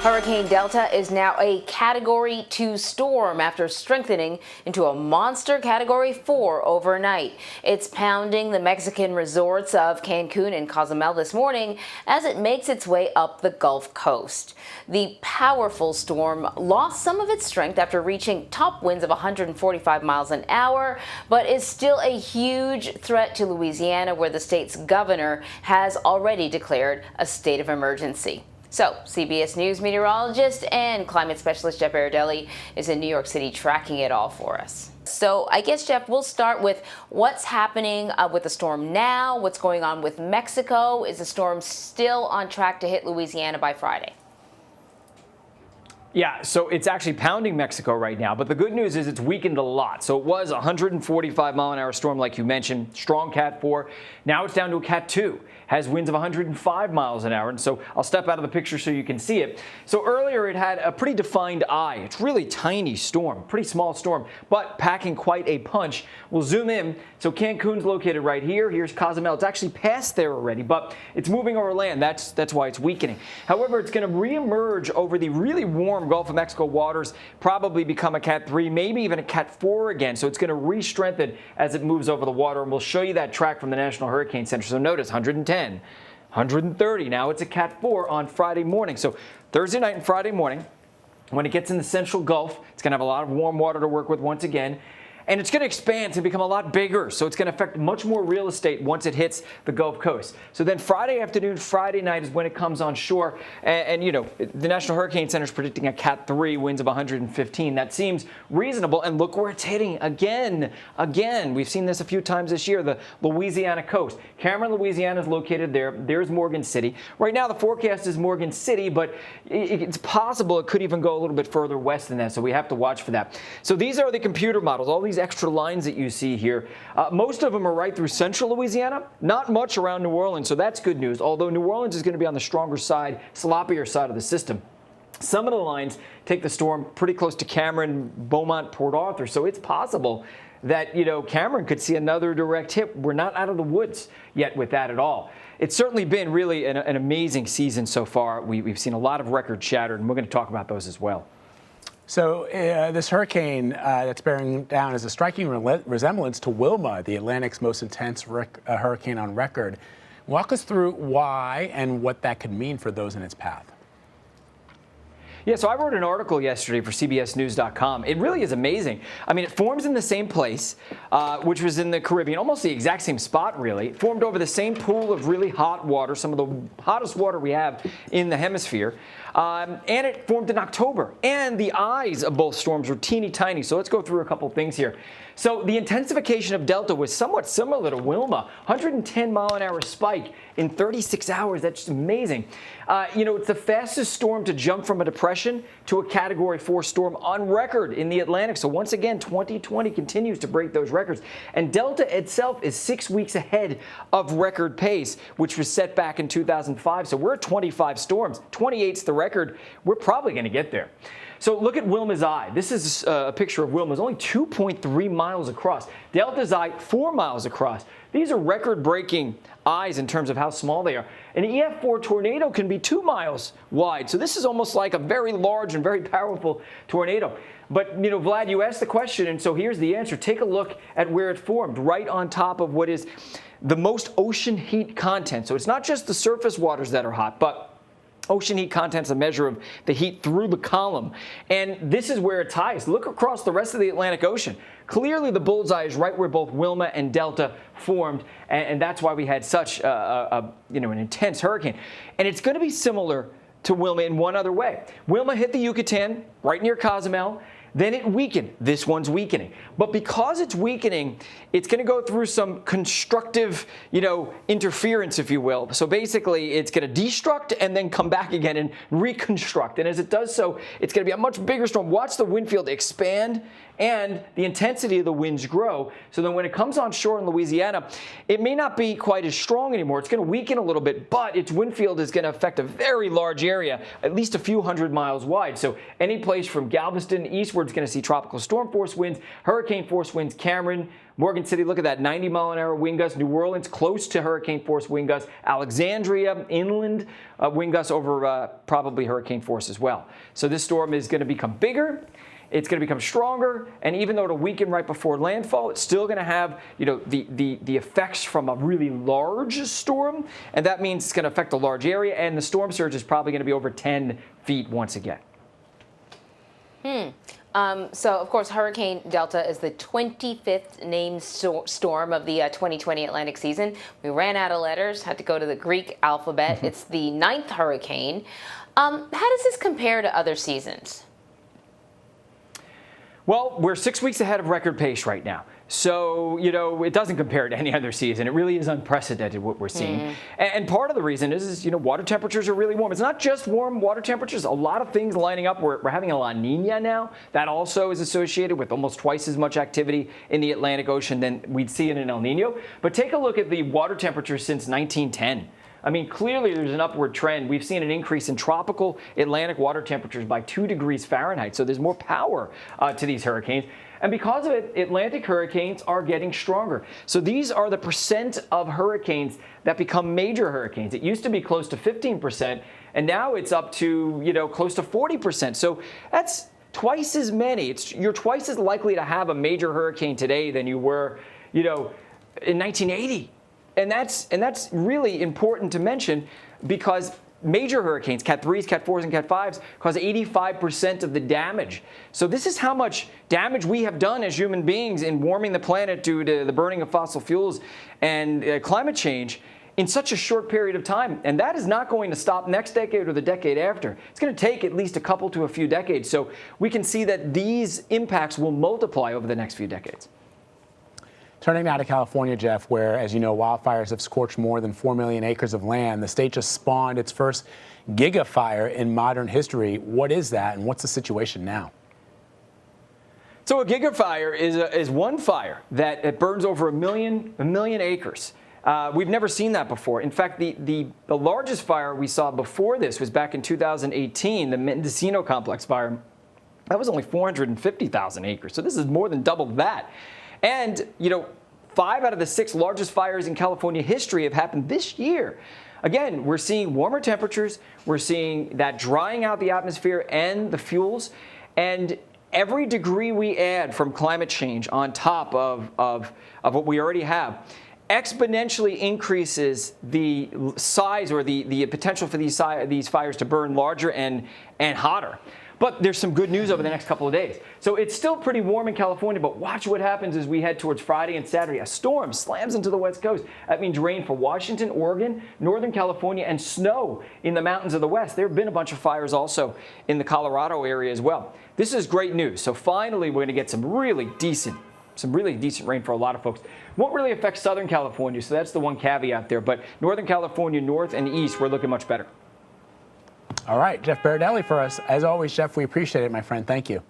Hurricane Delta is now a Category 2 storm after strengthening into a monster Category 4 overnight. It's pounding the Mexican resorts of Cancun and Cozumel this morning as it makes its way up the Gulf Coast. The powerful storm lost some of its strength after reaching top winds of 145 miles an hour, but is still a huge threat to Louisiana, where the state's governor has already declared a state of emergency. So, CBS News meteorologist and climate specialist Jeff Berardelli is in New York City tracking it all for us. So, I guess, Jeff, we'll start with what's happening with the storm now, what's going on with Mexico. Is the storm still on track to hit Louisiana by Friday? Yeah, so it's actually pounding Mexico right now, but the good news is it's weakened a lot. So it was a 145-mile-an-hour storm, like you mentioned, strong Cat 4. Now it's down to a Cat 2, has winds of 105 miles an hour. And so I'll step out of the picture so you can see it. So earlier it had a pretty defined eye. It's really tiny storm, pretty small storm, but packing quite a punch. We'll zoom in. So Cancun's located right here. Here's Cozumel. It's actually past there already, but it's moving over land. That's why it's weakening. However, it's going to reemerge over the really warm Gulf of Mexico waters, probably become a Cat 3, maybe even a Cat 4 again. So it's going to re-strengthen as it moves over the water. And we'll show you that track from the National Hurricane Center. So notice 110, 130. Now it's a Cat 4 on Friday morning. So Thursday night and Friday morning, when it gets in the central Gulf, it's going to have a lot of warm water to work with once again. And it's going to expand to become a lot bigger. So it's going to affect much more real estate once it hits the Gulf Coast. So then Friday afternoon, Friday night is when it comes on shore. And you know, the National Hurricane Center is predicting a Cat 3, winds of 115. That seems reasonable. And look where it's hitting again. We've seen this a few times this year, the Louisiana coast. Cameron, Louisiana is located there. There's Morgan City. Right now, the forecast is Morgan City, but it's possible it could even go a little bit further west than that. So we have to watch for that. So these are the computer models. All these extra lines that you see here. Most of them are right through central Louisiana, not much around New Orleans, so that's good news, although New Orleans is going to be on the stronger side, sloppier side of the system. Some of the lines take the storm pretty close to Cameron, Beaumont, Port Arthur, so it's possible that, you know, Cameron could see another direct hit. We're not out of the woods yet with that at all. It's certainly been really an amazing season so far. We've seen a lot of records shattered, and we're going to talk about those as well. So this hurricane that's bearing down is a striking resemblance to Wilma, the Atlantic's most intense hurricane on record. Walk us through why and what that could mean for those in its path. Yeah, so I wrote an article yesterday for CBSNews.com. It really is amazing. I mean, it forms in the same place, which was in the Caribbean, almost the exact same spot, really. It formed over the same pool of really hot water, some of the hottest water we have in the hemisphere. And it formed in October. And the eyes of both storms were teeny tiny. So let's go through a couple things here. So the intensification of Delta was somewhat similar to Wilma, 110-mile-an-hour spike in 36 hours. That's just amazing. You know, it's the fastest storm to jump from a depression to a Category 4 storm on record in the Atlantic. So once again, 2020 continues to break those records. And Delta itself is 6 weeks ahead of record pace, which was set back in 2005. So we're at 25 storms. 28's the record. We're probably going to get there. So look at Wilma's eye. This is a picture of Wilma's, only 2.3 miles across. Delta's eye, 4 miles across. These are record-breaking eyes in terms of how small they are. An EF4 tornado can be 2 miles wide. So this is almost like a very large and very powerful tornado. But, you know, Vlad, you asked the question, and so here's the answer. Take a look at where it formed, right on top of what is the most ocean heat content. So it's not just the surface waters that are hot, but ocean heat content's a measure of the heat through the column. And this is where it's highest. Look across the rest of the Atlantic Ocean. Clearly, the bullseye is right where both Wilma and Delta formed, and that's why we had such an intense hurricane. And it's going to be similar to Wilma in one other way. Wilma hit the Yucatan right near Cozumel. Then it weakened. This one's weakening. But because it's weakening, it's going to go through some constructive, interference, if you will. So basically, it's going to destruct and then come back again and reconstruct. And as it does so, it's going to be a much bigger storm. Watch the wind field expand and the intensity of the winds grow. So then when it comes on shore in Louisiana, it may not be quite as strong anymore. It's going to weaken a little bit, but its wind field is going to affect a very large area, at least a few hundred miles wide. So any place from Galveston eastward we're going to see tropical storm force winds, hurricane force winds. Cameron, Morgan City, look at that, 90-mile-an-hour wind gusts. New Orleans, close to hurricane force wind gusts. Alexandria, inland wind gusts over probably hurricane force as well. So this storm is going to become bigger. It's going to become stronger, and even though it'll weaken right before landfall, it's still going to have, the effects from a really large storm, and that means it's going to affect a large area, and the storm surge is probably going to be over 10 feet once again. So, of course, Hurricane Delta is the 25th named storm of the 2020 Atlantic season. We ran out of letters, had to go to the Greek alphabet. It's the 9th hurricane. How does this compare to other seasons? Well, we're 6 weeks ahead of record pace right now. So, it doesn't compare to any other season. It really is unprecedented what we're seeing. And part of the reason is, water temperatures are really warm. It's not just warm water temperatures. A lot of things lining up. We're having a La Nina now. That also is associated with almost twice as much activity in the Atlantic Ocean than we'd see in an El Nino. But take a look at the water temperatures since 1910. I mean, clearly there's an upward trend. We've seen an increase in tropical Atlantic water temperatures by 2 degrees Fahrenheit. So there's more power to these hurricanes. And because of it, Atlantic hurricanes are getting stronger. So these are the percent of hurricanes that become major hurricanes. It used to be close to 15%, and now it's up to, close to 40%. So that's twice as many. You're twice as likely to have a major hurricane today than you were, in 1980. And that's really important to mention because major hurricanes, Cat 3s, Cat 4s, and Cat 5s, cause 85% of the damage. So this is how much damage we have done as human beings in warming the planet due to the burning of fossil fuels and climate change in such a short period of time. And that is not going to stop next decade or the decade after. It's going to take at least a couple to a few decades. So we can see that these impacts will multiply over the next few decades. Turning now to California, Jeff, where, as you know, wildfires have scorched more than 4 million acres of land. The state just spawned its first gigafire in modern history. What is that, and what's the situation now? So a gigafire is one fire that burns over a million acres. We've never seen that before. In fact, the largest fire we saw before this was back in 2018, the Mendocino Complex fire. That was only 450,000 acres. So this is more than double that. And, 5 out of the 6 largest fires in California history have happened this year. Again, we're seeing warmer temperatures. We're seeing that drying out the atmosphere and the fuels. And every degree we add from climate change on top of what we already have exponentially increases the size or the potential for these fires to burn larger and hotter. But there's some good news over the next couple of days. So it's still pretty warm in California, but watch what happens as we head towards Friday and Saturday. A storm slams into the West Coast. That means rain for Washington, Oregon, Northern California, and snow in the mountains of the West. There have been a bunch of fires also in the Colorado area as well. This is great news. So finally, we're going to get some really decent rain for a lot of folks. Won't really affect Southern California, so that's the one caveat there. But Northern California, north and east, we're looking much better. All right, Jeff Berardelli for us. As always, Jeff, we appreciate it, my friend. Thank you.